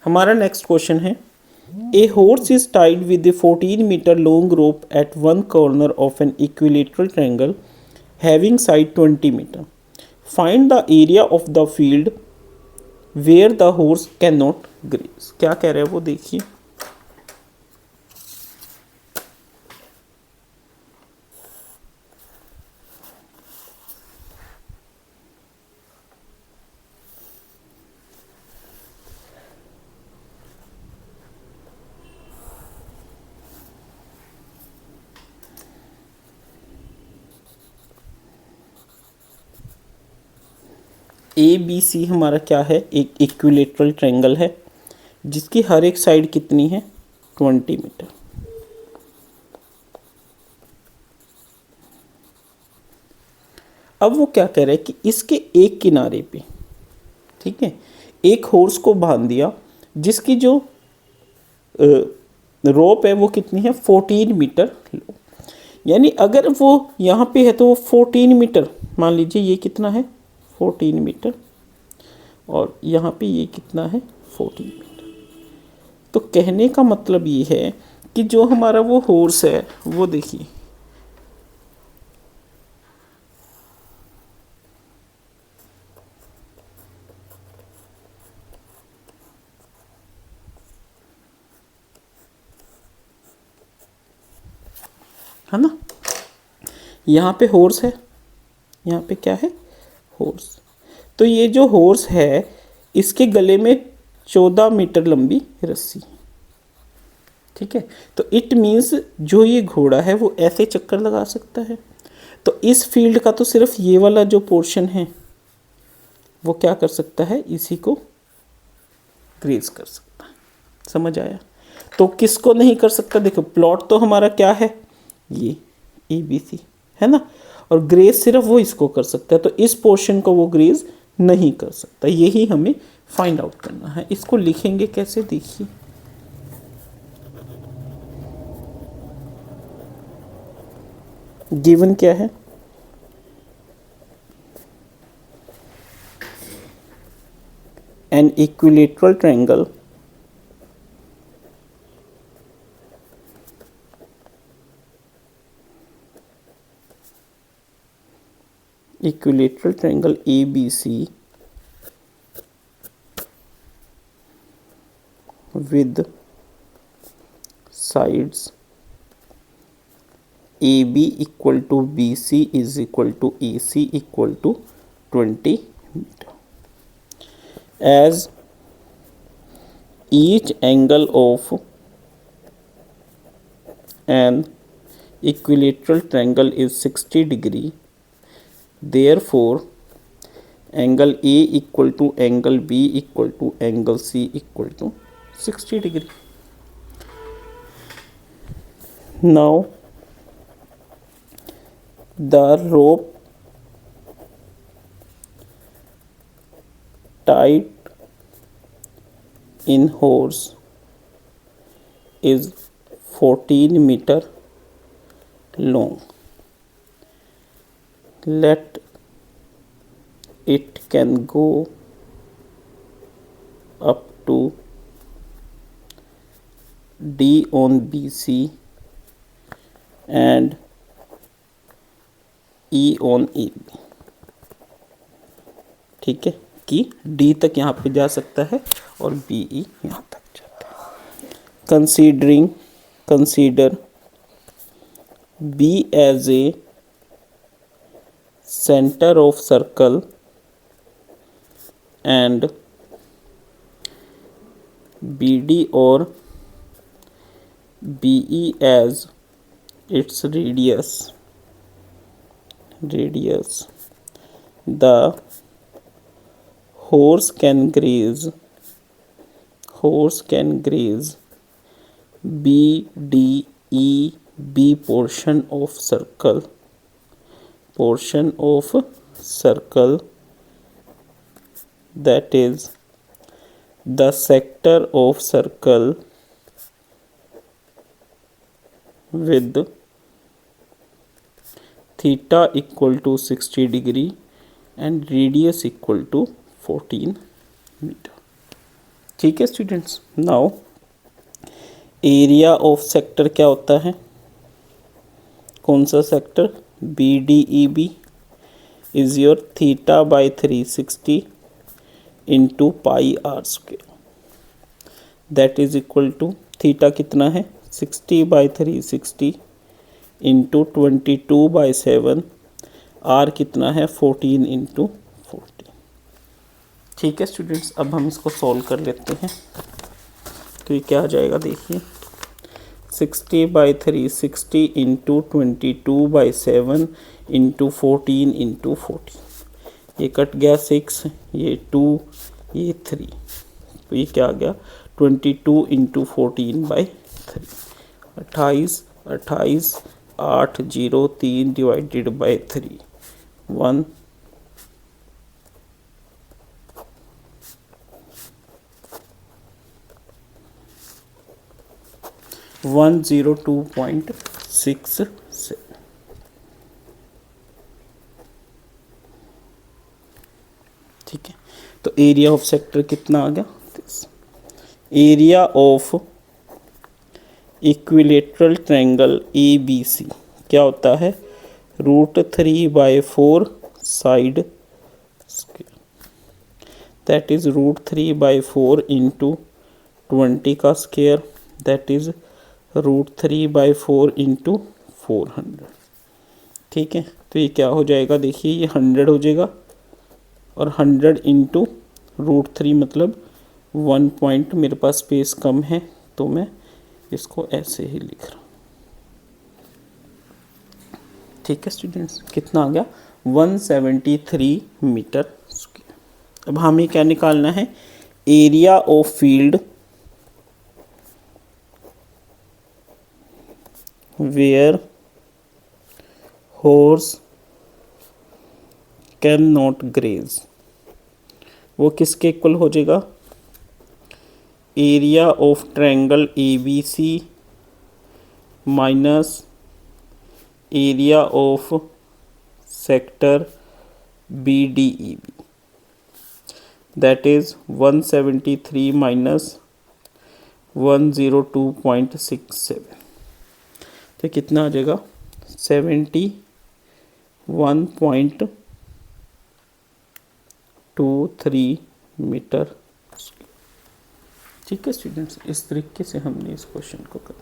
हमारा next question है, ए horse is tied with a 14-meter long rope at one corner of an equilateral triangle having side 20 meter. Find the area of the field where the horse cannot graze. क्या कह रहे हैं वो देखिए। ए B सी हमारा क्या है, एक इक्विलेटरल ट्रायंगल है जिसकी हर एक साइड कितनी है, 20 मीटर। अब वो क्या कह रहा है कि इसके एक किनारे पे, ठीक है, एक हॉर्स को बांध दिया जिसकी जो रोप है वो कितनी है, 14 मीटर लो। यानी अगर वो यहाँ पे है तो वो 14 मीटर, मान लीजिए ये कितना है, 14 मीटर, और यहाँ पे ये कितना है, 14 मीटर। तो कहने का मतलब ये है कि जो हमारा वो हॉर्स है वो देखिए, है ना, यहाँ पे हॉर्स है, यहाँ पे क्या है, हॉर्स। तो ये जो हॉर्स है इसके गले में 14 मीटर लंबी रस्सी, ठीक है। तो इट मीन्स जो ये घोड़ा है वो ऐसे चक्कर लगा सकता है। तो इस फील्ड का तो सिर्फ ये वाला जो पोर्शन है वो क्या कर सकता है, इसी को ग्रेज कर सकता है। समझ आया। तो किसको नहीं कर सकता, देखो प्लॉट तो हमारा क्या है, ये ए बी सी है ना, और ग्रेज सिर्फ वो इसको कर सकता है। तो इस पोर्शन को वो ग्रेज नहीं कर सकता, यही हमें फाइंड आउट करना है। इसको लिखेंगे कैसे, देखिए, गिवन क्या है, an equilateral triangle ABC with sides AB equal to BC is equal to AC equal to 20 meter. As each angle of an equilateral triangle is 60 degree, therefore angle A equal to angle B equal to angle C equal to 60 degree. Now the rope tied in horse is 14 meter long. Let it can go up to D on BC and E on AB, ठीक है, कि D तक यहाँ पे जा सकता है और BE यहाँ तक जाता है। Consider B as a center of circle and BD or BE as its radius. The horse can graze BDEB portion of circle, that is the sector of circle with theta equal to 60 degree and radius equal to 14 meter. ठीक है students. Now area of sector क्या होता है, कौन सा sector, B D E B is your theta by 360 into pi r square, that is equal to, theta कितना है 60/360 into 22/7, are कितना है 14 इंटू 40। ठीक है स्टूडेंट्स, अब हम इसको सॉल्व कर लेते हैं। तो ये क्या आ जाएगा देखिए, 60/360 इंटू 22/7 इंटू 14 इंटू 40, ये कट गया 6, ये 2, ये 3, तो ये क्या आ गया 22 इंटू 14/3, 28, 8 0 3 डिवाइडेड बाई 3 1, 102.67। ठीक है, तो एरिया ऑफ सेक्टर कितना आ गया, area of equilateral triangle A B C क्या होता है, √3/4 side square, that is √3/4 into 20 का स्क्वायर, दैट इज √3/4 इंटू 400। ठीक है, तो ये क्या हो जाएगा देखिए, ये 100 हो जाएगा और 100 इंटू √3 मतलब 1 पॉइंट, मेरे पास स्पेस कम है तो मैं इसको ऐसे ही लिख रहा हूँ। ठीक है स्टूडेंट्स, कितना आ गया 173 मीटर स्क्वायर। अब हमें क्या निकालना है, area of field where horse can not graze, वो किसके इक्वल हो जाएगा, area of triangle A B C minus area of sector B D E B, that is 173 minus 102.67, तो कितना आ जाएगा 71.23 मीटर। ठीक है स्टूडेंट्स, इस तरीके से हमने इस क्वेश्चन को कर